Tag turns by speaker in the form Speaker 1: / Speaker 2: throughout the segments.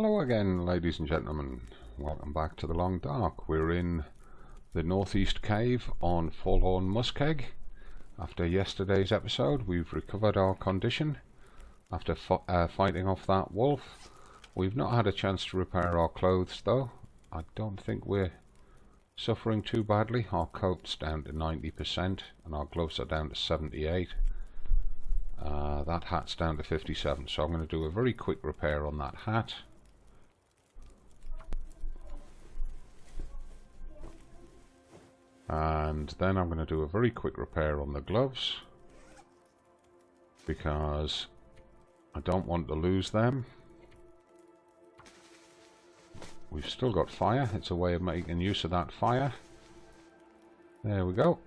Speaker 1: Hello again, ladies and gentlemen. Welcome back to the Long Dark. We're in the northeast cave on Forlorn Muskeg. After yesterday's episode, we've recovered our condition after fighting off that wolf. We've not had a chance to repair our clothes though. I don't think we're suffering too badly. Our coat's down to 90% and our gloves are down to 78. That hat's down to 57, so I'm going to do a very quick repair on that hat. And then I'm going to do a very quick repair on the gloves, because I don't want to lose them. We've still got fire. It's a way of making use of that fire. There we go.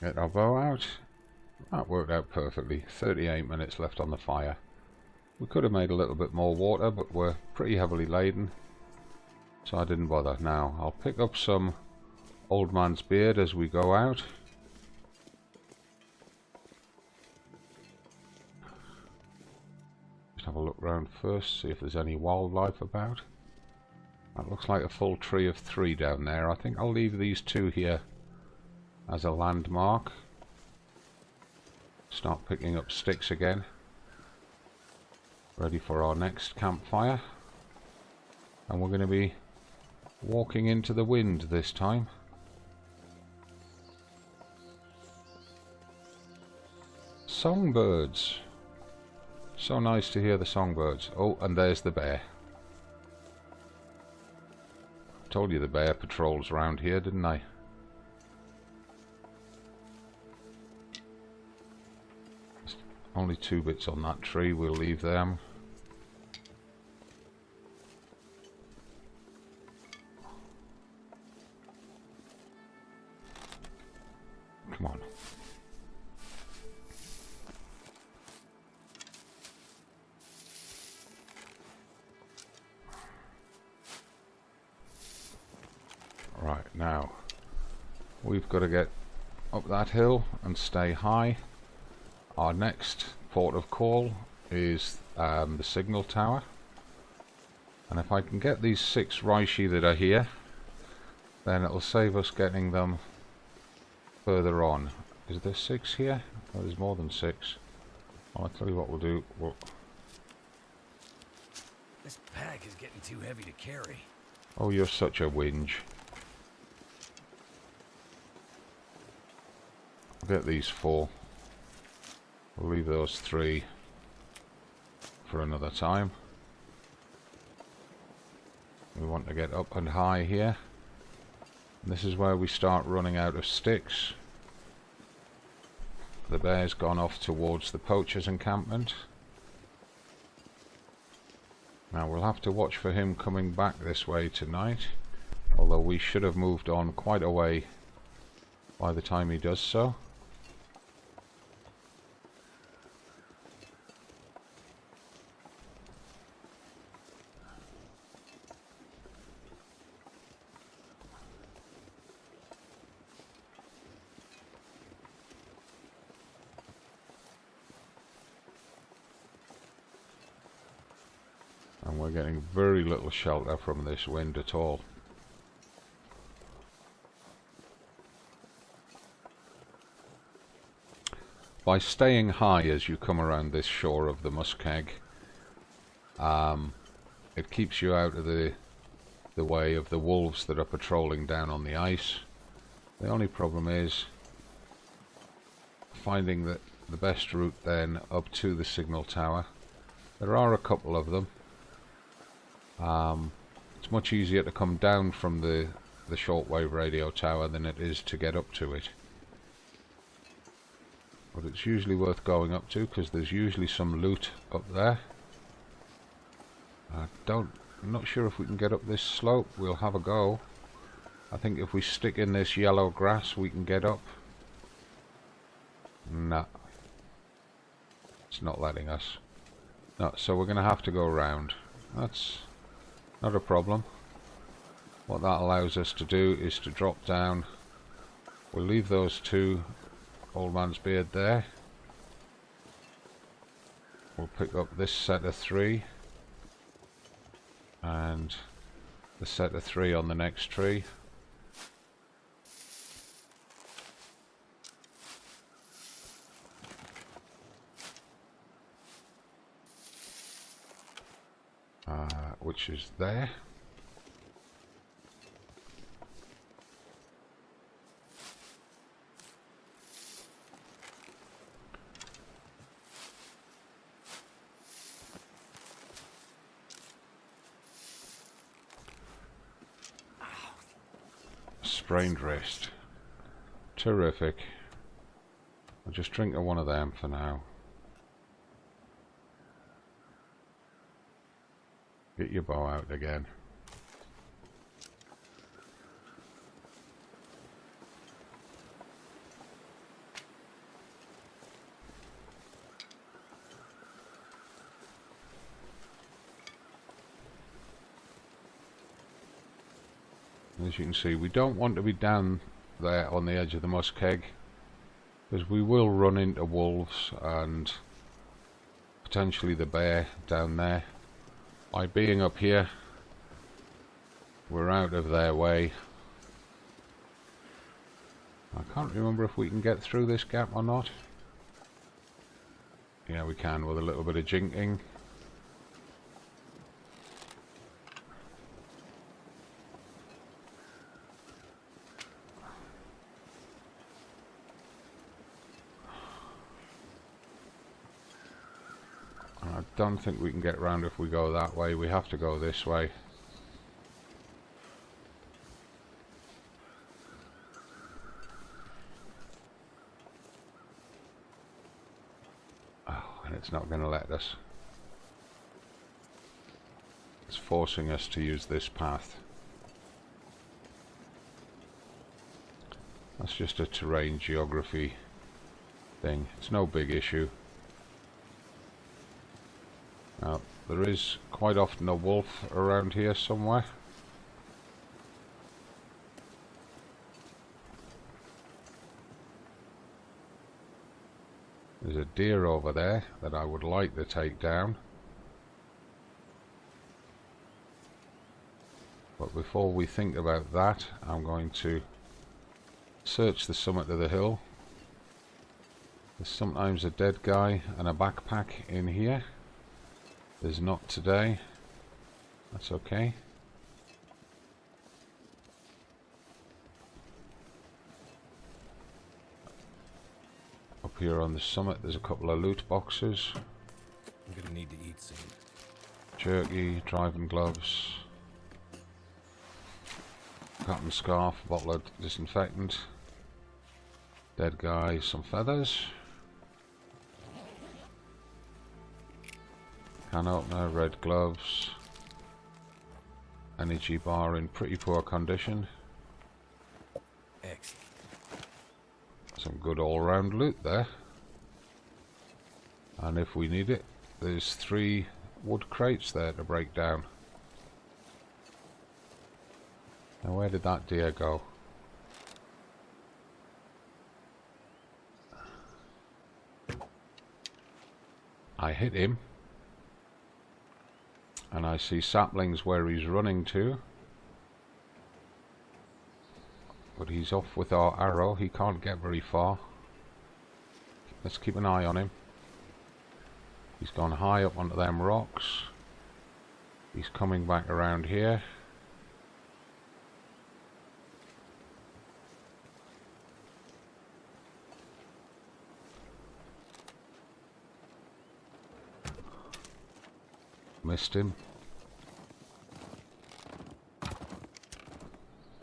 Speaker 1: Get our bow out. That worked out perfectly. 38 minutes left on the fire. We could have made a little bit more water, but we're pretty heavily laden, so I didn't bother. Now, I'll pick up some old man's beard as we go out. Just have a look around first, see if there's any wildlife about. That looks like a full tree of 3 down there. I think I'll leave these 2 here as a landmark. Start picking up sticks again. Ready for our next campfire. And we're going to be walking into the wind this time. Songbirds. So nice to hear the songbirds. Oh, and there's the bear. Told you the bear patrols around here, didn't I? Only 2 bits on that tree, we'll leave them. Come on. Right, now we've got to get up that hill and stay high. Our next port of call is the signal tower, and if I can get these 6 Reishi that are here, then it'll save us getting them further on. Is there 6 here? Oh, there's more than 6. I'll tell you what we'll do.
Speaker 2: This pack is getting too heavy to carry.
Speaker 1: Oh, you're such a whinge. I'll get these 4. We'll leave those 3 for another time. We want to get up and high here. And this is where we start running out of sticks. The bear's gone off towards the poacher's encampment. Now we'll have to watch for him coming back this way tonight, although we should have moved on quite a way by the time he does so. And we're getting very little shelter from this wind at all. By staying high as you come around this shore of the Muskeg, it keeps you out of the way of the wolves that are patrolling down on the ice. The only problem is finding the best route then up to the signal tower. There are a couple of them. It's much easier to come down from the shortwave radio tower than it is to get up to it. But it's usually worth going up to, because there's usually some loot up there. I'm not sure if we can get up this slope. We'll have a go. I think if we stick in this yellow grass we can get up. Nah. It's not letting us. No, so we're going to have to go around. That's not a problem. What that allows us to do is to drop down. We'll leave those 2 old man's beard there. we'll pick up this set of 3 and the set of 3 on the next tree. Which is there. Sprained wrist. Terrific. I'll just drink one of them for now. Get your bow out again. As you can see, we don't want to be down there on the edge of the Muskeg, because we will run into wolves and potentially the bear down there. By being up here, we're out of their way. I can't remember if we can get through this gap or not. Yeah, we can with a little bit of jinking. I don't think we can get round if we go that way. We have to go this way. Oh, and it's not going to let us. It's forcing us to use this path. That's just a terrain geography thing. It's no big issue. Now, there is quite often a wolf around here somewhere. There's a deer over there that I would like to take down. But before we think about that, I'm going to search the summit of the hill. There's sometimes a dead guy and a backpack in here. There's not today. That's okay. Up here on the summit there's a couple of loot boxes.
Speaker 2: I'm gonna need to eat soon.
Speaker 1: Jerky, driving gloves, cotton scarf, bottle of disinfectant, dead guy, some feathers. Can opener, red gloves, energy bar in pretty poor condition.
Speaker 2: Excellent.
Speaker 1: Some good all-round loot there. And if we need it, there's 3 wood crates there to break down. Now where did that deer go? I hit him. And I see saplings where he's running to. But he's off with our arrow. He can't get very far. Let's keep an eye on him. He's gone high up onto them rocks. He's coming back around here. Missed him.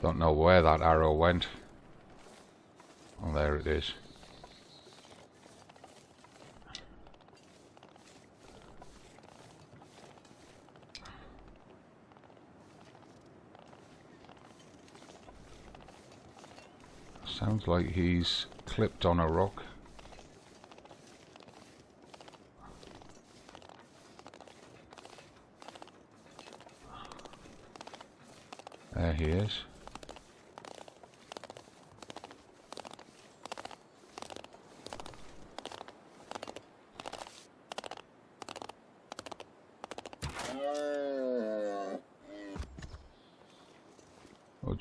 Speaker 1: Don't know where that arrow went. Oh, there it is. Sounds like he's clipped on a rock. There he is.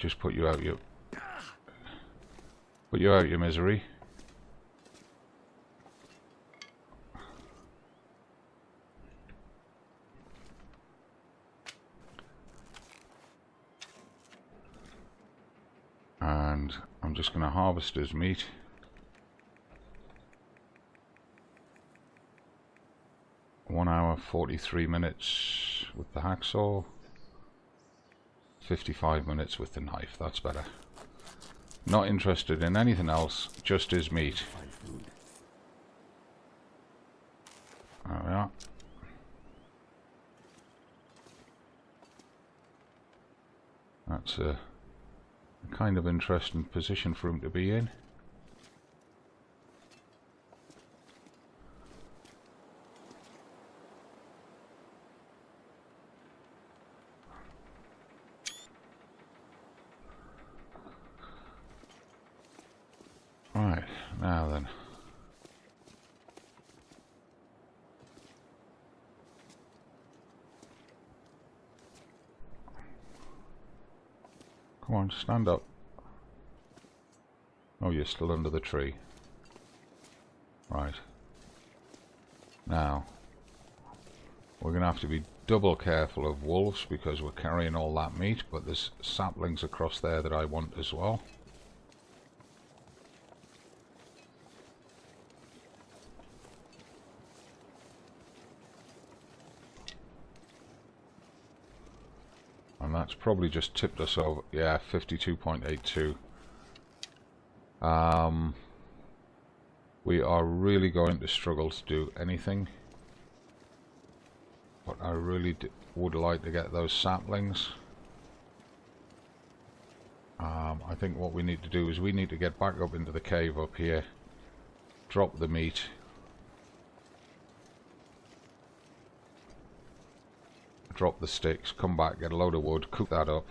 Speaker 1: just put you out your misery. And I'm just going to harvest his meat. One hour 43 minutes with the hacksaw, 55 minutes with the knife. That's better. Not interested in anything else, just his meat. There we are. That's a kind of interesting position for him to be in. Right, now then. Come on, stand up. Oh, you're still under the tree. Right. Now, we're going to have to be double careful of wolves because we're carrying all that meat, but there's saplings across there that I want as well. And that's probably just tipped us over. Yeah, 52.82. We are really going to struggle to do anything. But I really would like to get those saplings. I think what we need to do is we need to get back up into the cave up here. Drop the meat. Drop the sticks, come back, get a load of wood, cook that up.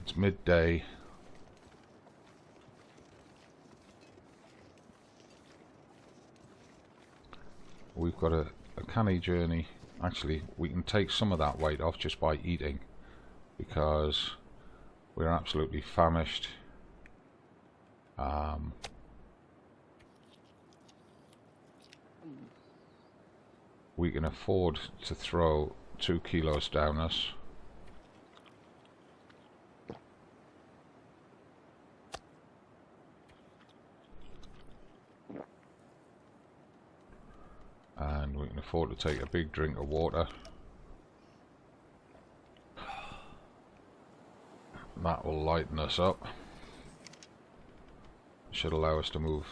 Speaker 1: It's midday. We've got a canny journey. Actually, we can take some of that weight off just by eating, because we're absolutely famished. We can afford to throw 2 kilos down us. And we can afford to take a big drink of water. That will lighten us up. Should allow us to move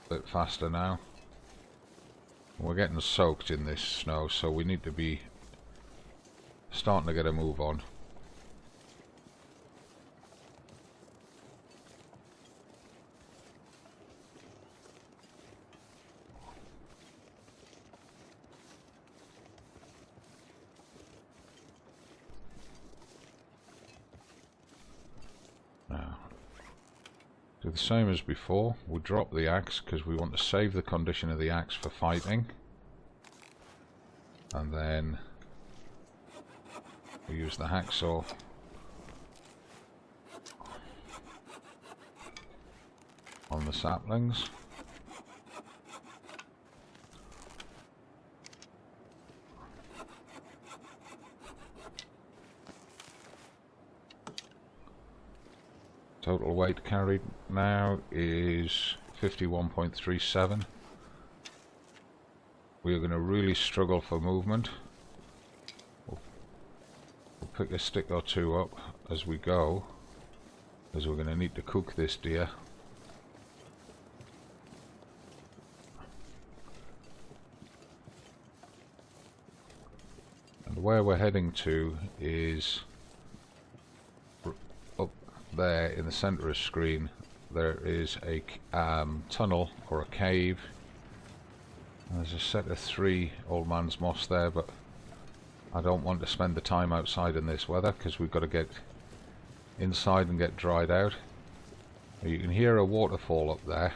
Speaker 1: a bit faster now. We're getting soaked in this snow, so we need to be starting to get a move on. Now, do the same as before. We'll drop the axe because we want to save the condition of the axe for fighting. And then we use the hacksaw on the saplings. Total weight carried now is 51.37. We are going to really struggle for movement. We'll pick a stick or two up as we go, as we're going to need to cook this deer. And where we're heading to is up there in the center of the screen. There is a tunnel or a cave. There's a set of 3 old man's moss there, but I don't want to spend the time outside in this weather because we've got to get inside and get dried out. You can hear a waterfall up there.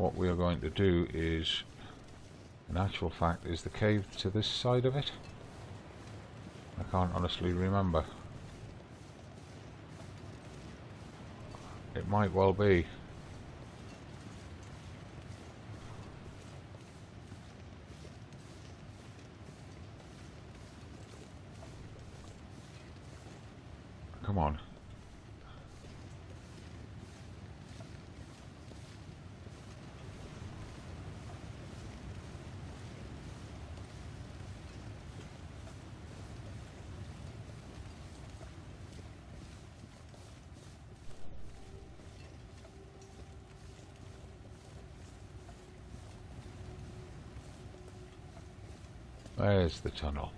Speaker 1: what we are going to do is, in actual fact, is the cave to this side of it? I can't honestly remember. It might well be. Come on. There's the tunnel.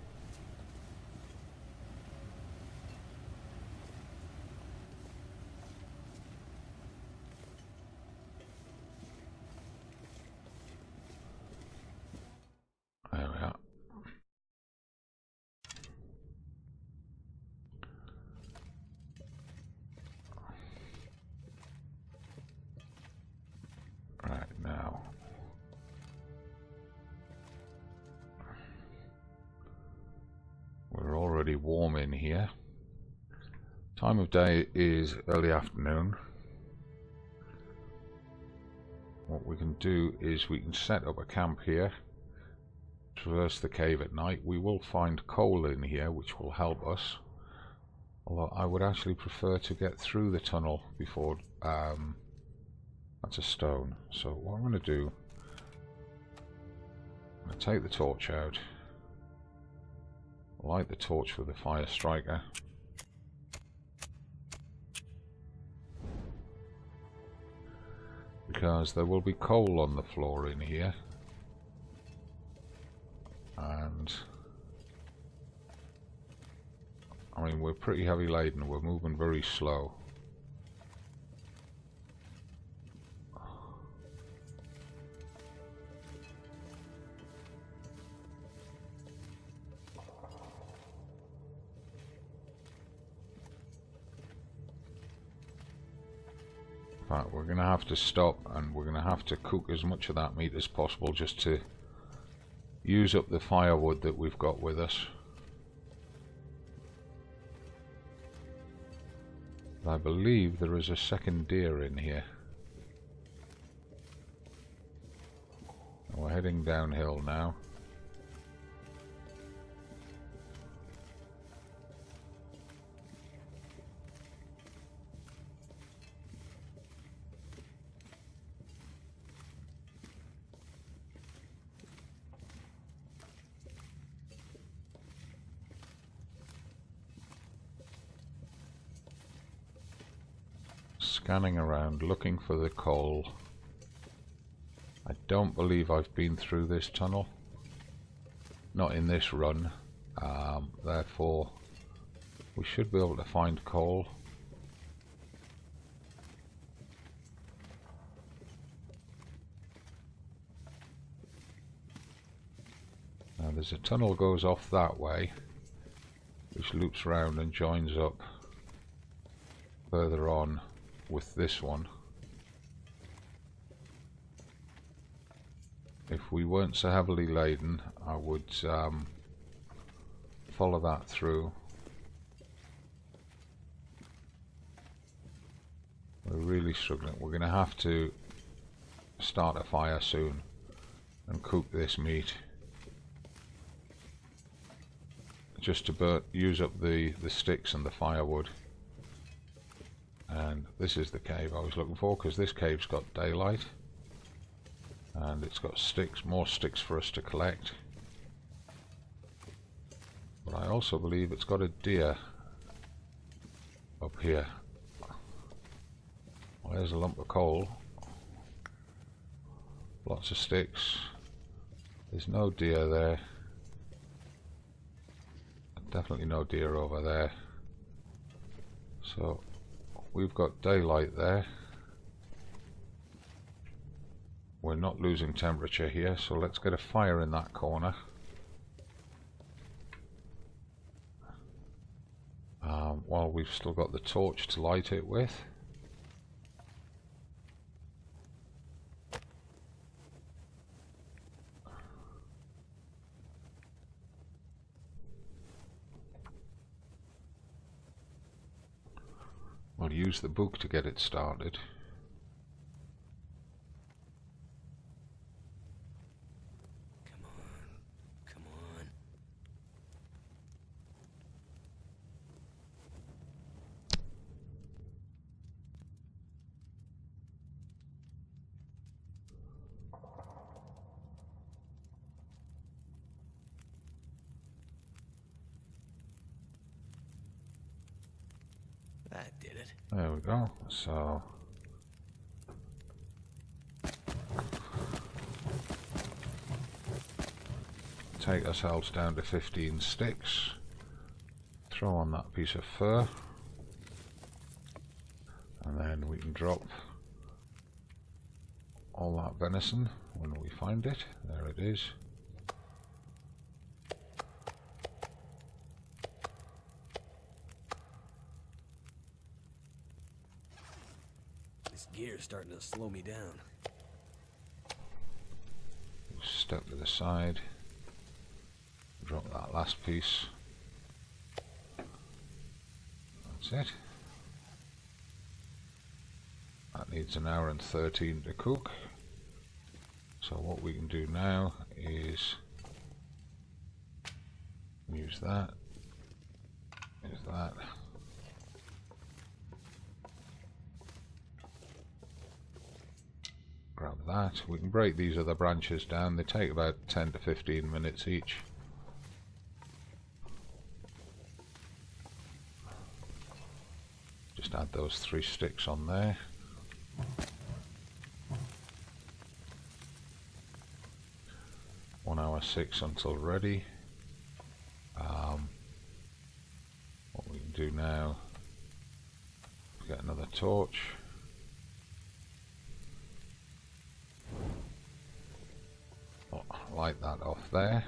Speaker 1: There we are. Right now. We're already warm in here. Time of day is early afternoon. What we can do is we can set up a camp here, traverse the cave at night. We will find coal in here, which will help us. Although I would actually prefer to get through the tunnel before... that's a stone. So what I'm going to do... I'm going to take the torch out. Light the torch with the fire striker. Because there will be coal on the floor in here. And... I mean, we're pretty heavy laden, we're moving very slow. But we're going to have to stop, and we're going to have to cook as much of that meat as possible just to use up the firewood that we've got with us. I believe there is a second deer in here. We're heading downhill now. Scanning around, looking for the coal. I don't believe I've been through this tunnel. Not in this run. Therefore, we should be able to find coal. Now there's a tunnel goes off that way, which loops round and joins up further on with this one. If we weren't so heavily laden, I would follow that through. We're really struggling. We're going to have to start a fire soon and cook this meat just to use up the sticks and the firewood. And this is the cave I was looking for, because this cave's got daylight and it's got sticks, more sticks for us to collect. But I also believe it's got a deer up here. Well, there's a lump of coal, lots of sticks. There's no deer there, definitely no deer over there. So we've got daylight there. We're not losing temperature here, so let's get a fire in that corner. While we've still got the torch to light it with. use the book to get it started.
Speaker 2: Come on. Come on. That did it.
Speaker 1: There we go. So take ourselves down to 15 sticks. Throw on that piece of fur, and then we can drop all that venison when we find it. There it is.
Speaker 2: This gear's starting to slow me down.
Speaker 1: Step to the side. Drop that last piece. That's it. That needs an hour and 13 to cook. So what we can do now is use that. Use that. Grab that. We can break these other branches down. They take about 10 to 15 minutes each. Just add those 3 sticks on there. Hour 6 until ready. What we can do now, get another torch. Light that off there.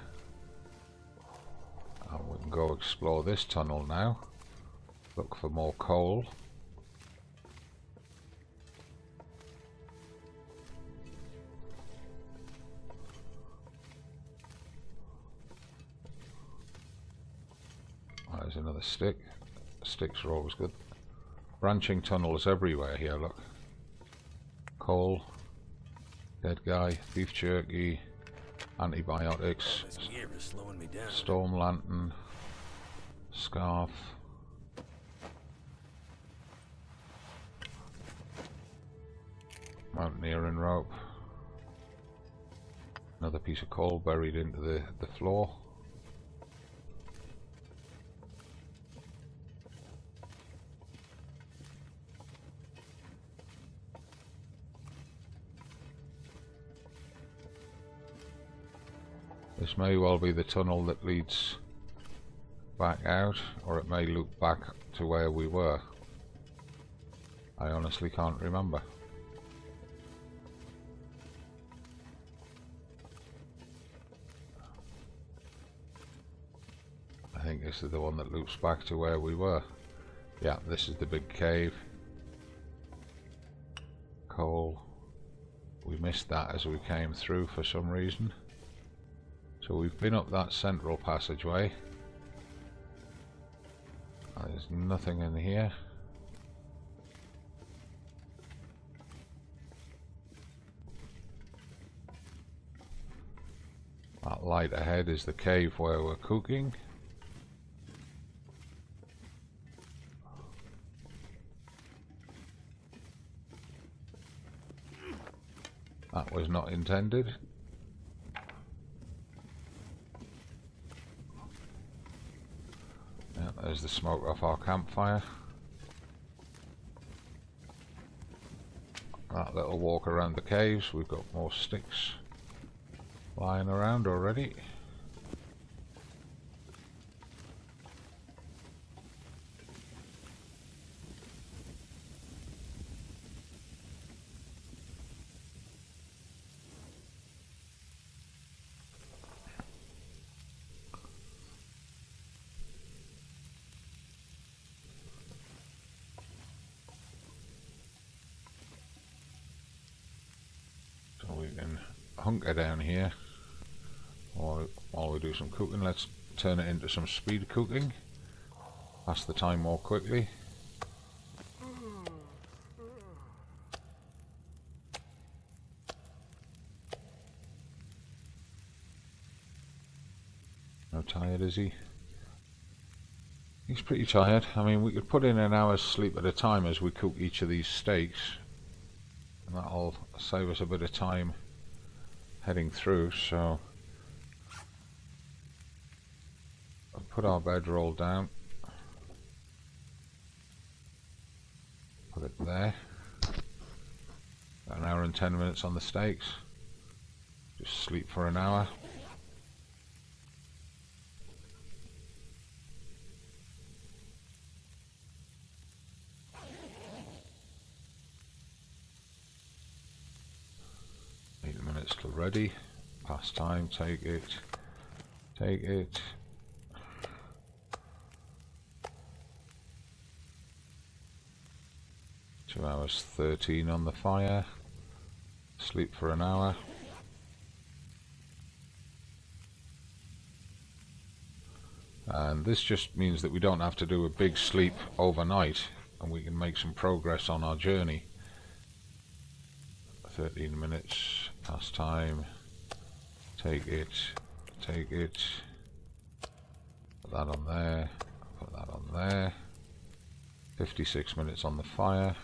Speaker 1: And we can go explore this tunnel now. Look for more coal. There's another stick. Sticks are always good. Branching tunnels everywhere here, look. Coal, dead guy, beef jerky, antibiotics,
Speaker 2: This gear is slowing me down.
Speaker 1: storm lantern, scarf. Mountaineering rope. Another piece of coal buried into the floor. This may well be the tunnel that leads back out, or it may loop back to where we were. I honestly can't remember. I think this is the one that loops back to where we were. Yeah, this is the big cave. Coal. We missed that as we came through for some reason. So we've been up that central passageway. There's nothing in here. That light ahead is the cave where we're cooking. That was not intended. Yeah, there's the smoke off our campfire. That little walk around the caves, we've got more sticks lying around already. Hunker down here while we do some cooking. Let's turn it into some speed cooking, pass the time more quickly. How tired is he? He's pretty tired. I mean, we could put in an hour's sleep at a time as we cook each of these steaks, and that'll save us a bit of time heading through. So I'll put our bedroll down, put it there. About an hour and 10 minutes on the steaks. Just sleep for an hour. Still ready. Past time, take it. Take it. Two hours 13 on the fire. Sleep for an hour. And this just means that we don't have to do a big sleep overnight, and we can make some progress on our journey. 13 minutes past time. Take it, take it. Put that on there, put that on there. 56 minutes on the fire.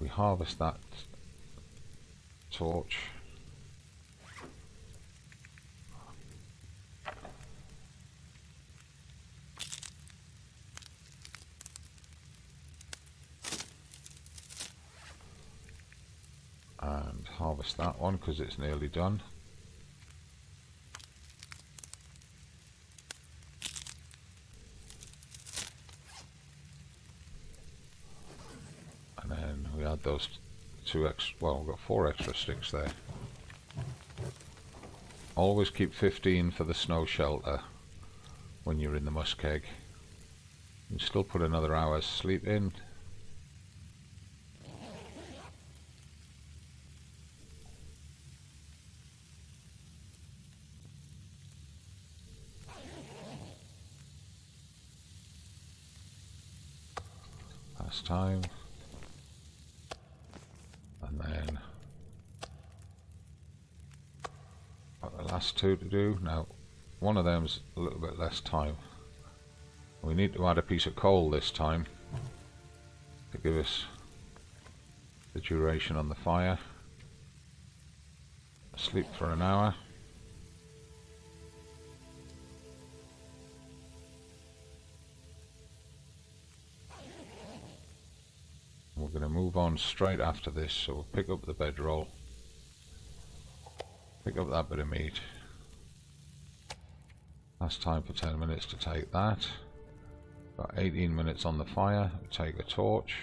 Speaker 1: We harvest that torch. And harvest that one because it's nearly done. And then we add those two extra, well, we've got 4 extra sticks there. Always keep 15 for the snow shelter when you're in the Muskeg. You can still put another hour's sleep in. Time, and then got the last 2 to do. Now one of them's a little bit less time. We need to add a piece of coal this time to give us the duration on the fire. Sleep for an hour. We're going to move on straight after this, so we'll pick up the bedroll, pick up that bit of meat. Last time for 10 minutes to take that. Got 18 minutes on the fire. We'll take a torch,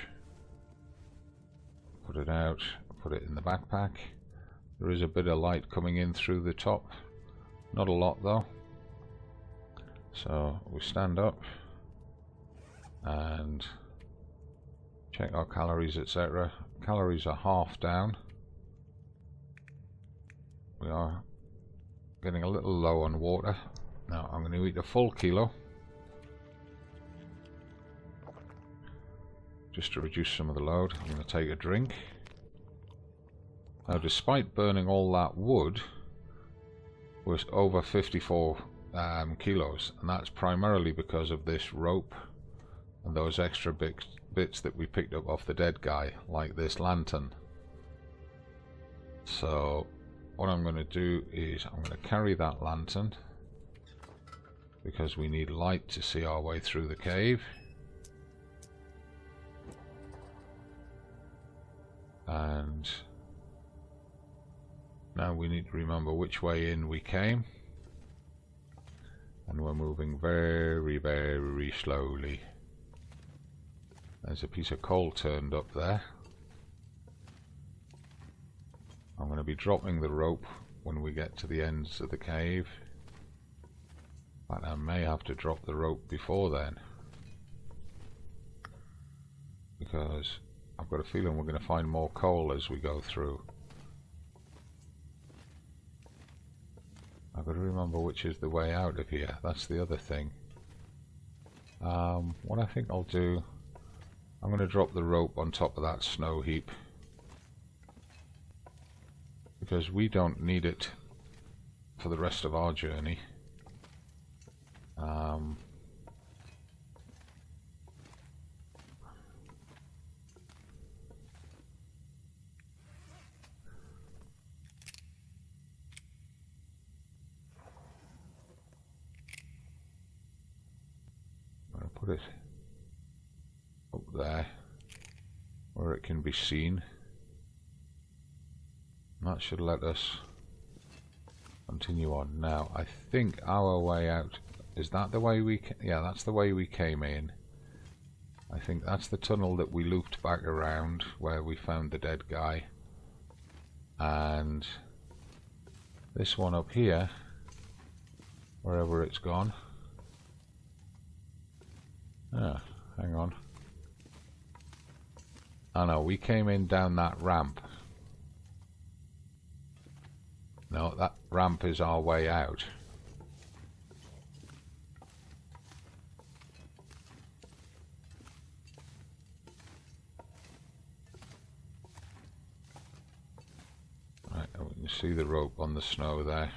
Speaker 1: put it out, put it in the backpack. There is a bit of light coming in through the top, not a lot though. So we stand up and check our calories, etc. Calories are half down. We are getting a little low on water. Now I'm going to eat a full kilo just to reduce some of the load. I'm going to take a drink. Now despite burning all that wood, we're over 54 kilos, and that's primarily because of this rope and those extra bits that we picked up off the dead guy, like this lantern. So what I'm going to do is I'm going to carry that lantern because we need light to see our way through the cave. And now we need to remember which way in we came, and we're moving very, very slowly. There's a piece of coal turned up there. I'm going to be dropping the rope when we get to the ends of the cave, but I may have to drop the rope before then, because I've got a feeling we're going to find more coal as we go through. I've got to remember which is the way out of here. That's the other thing. What I think I'll do, I'm going to drop the rope on top of that snow heap because we don't need it for the rest of our journey. I'm going to put it up there where it can be seen. And that should let us continue on. Now, I think our way out, is that the way we yeah, that's the way we came in. I think that's the tunnel that we looped back around where we found the dead guy. And this one up here, wherever it's gone. Ah, hang on. Oh no, we came in down that ramp. No, that ramp is our way out. Right, we can see the rope on the snow there.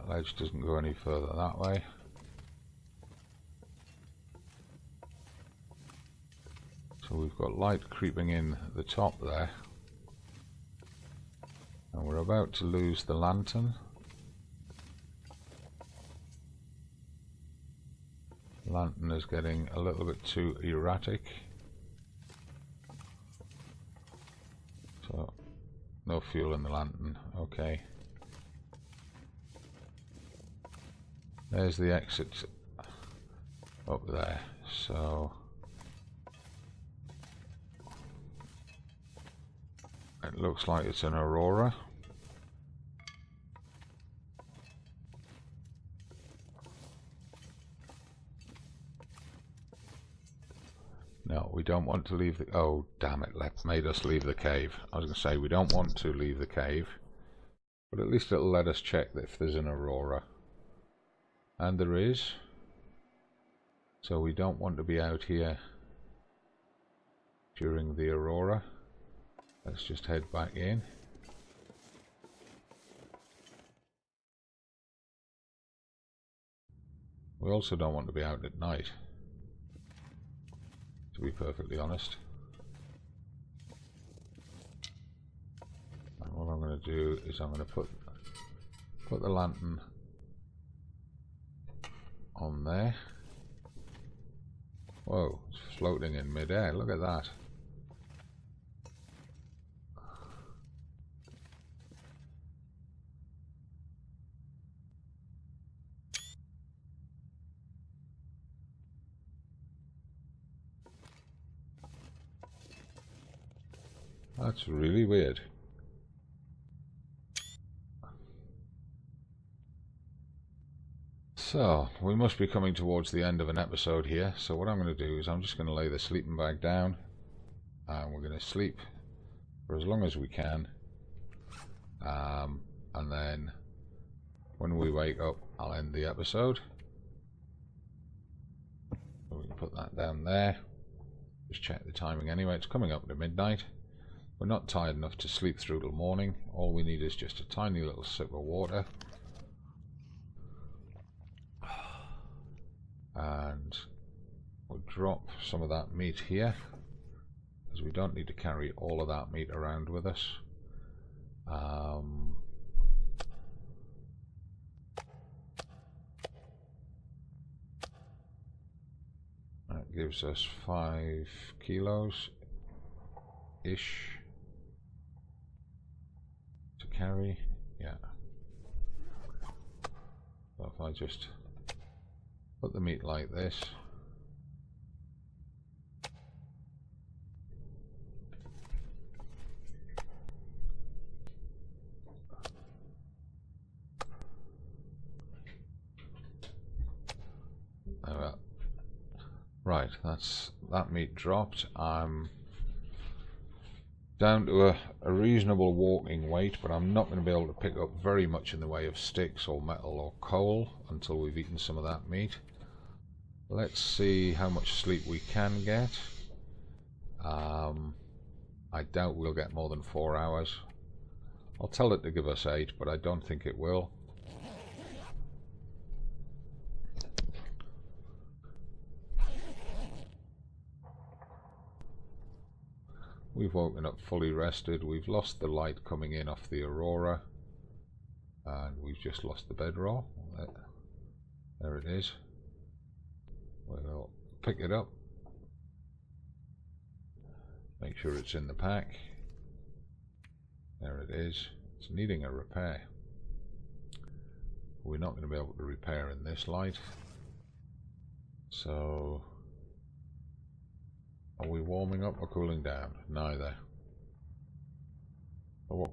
Speaker 1: Ledge doesn't go any further that way. So we've got light creeping in the top there. And we're about to lose the lantern. The lantern is getting a little bit too erratic. So, no fuel in the lantern. Okay. There's the exit up there, so it looks like it's an Aurora. No, we don't want to leave the... Oh, damn it, made us leave the cave. I was going to say, we don't want to leave the cave, but at least it'll let us check if there's an Aurora. And there is. So we don't want to be out here during the Aurora. Let's just head back in. We also don't want to be out at night, to be perfectly honest. And what I'm going to do is I'm going to put the lantern on there. Whoa, it's floating in mid-air, look at that. That's really weird. So, we must be coming towards the end of an episode here, so what I'm going to do is I'm just going to lay the sleeping bag down and we're going to sleep for as long as we can, and then when we wake up I'll end the episode. So we can put that down there, just check the timing anyway, it's coming up to midnight. We're not tired enough to sleep through till morning, all we need is just a tiny little sip of water. And we'll drop some of that meat here, because we don't need to carry all of that meat around with us. That gives us 5 kilos ish to carry. Yeah. So if I just put the meat like this, right, that's that meat dropped. I'm down to a reasonable walking weight, but I'm not going to be able to pick up very much in the way of sticks or metal or coal until we've eaten some of that meat. Let's see how much sleep we can get. I doubt we'll get more than 4 hours. I'll tell it to give us 8, but I don't think it will. We've woken up fully rested. We've lost the light coming in off the Aurora, and we've just lost the bedroll. There it is. We'll pick it up, make sure it's in the pack. There it is. It's needing a repair. We're not going to be able to repair in this light. So, are we warming up or cooling down? Neither. But what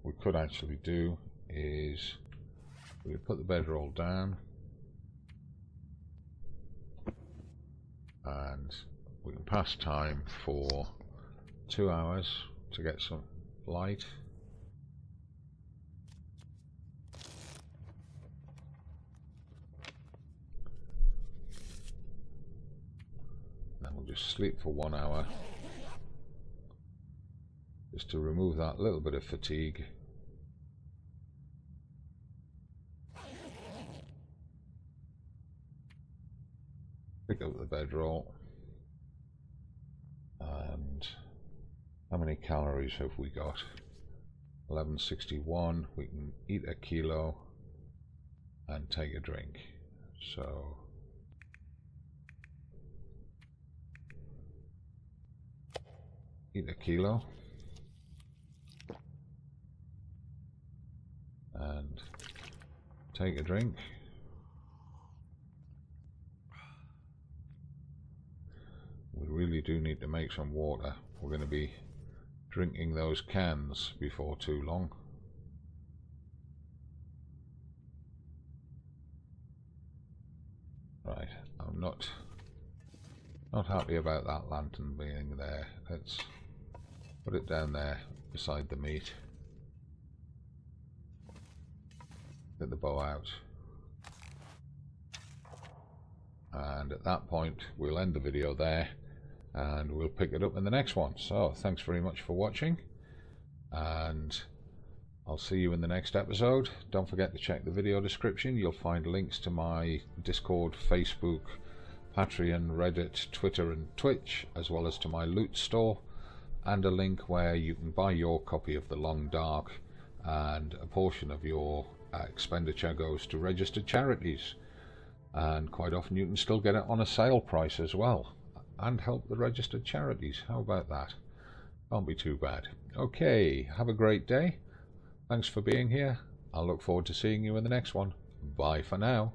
Speaker 1: we could actually do is we put the bedroll down, and we can pass time for 2 hours to get some light. Then we'll just sleep for 1 hour, just to remove that little bit of fatigue. Pick up the bedroll, and how many calories have we got? 1161. We can eat a kilo and take a drink. So eat a kilo and take a drink. We really do need to make some water. We're going to be drinking those cans before too long. Right, I'm not happy about that lantern being there. Let's put it down there beside the meat. Get the bow out. And at that point we'll end the video there, and we'll pick it up in the next one. So thanks very much for watching, and I'll see you in the next episode. Don't forget to check the video description. You'll find links to my Discord, Facebook, Patreon, Reddit, Twitter and Twitch, as well as to my loot store, and a link where you can buy your copy of The Long Dark, and a portion of your expenditure goes to registered charities, and quite often you can still get it on a sale price as well, and help the registered charities. How about that? Can't be too bad. Okay, have a great day. Thanks for being here. I'll look forward to seeing you in the next one. Bye for now.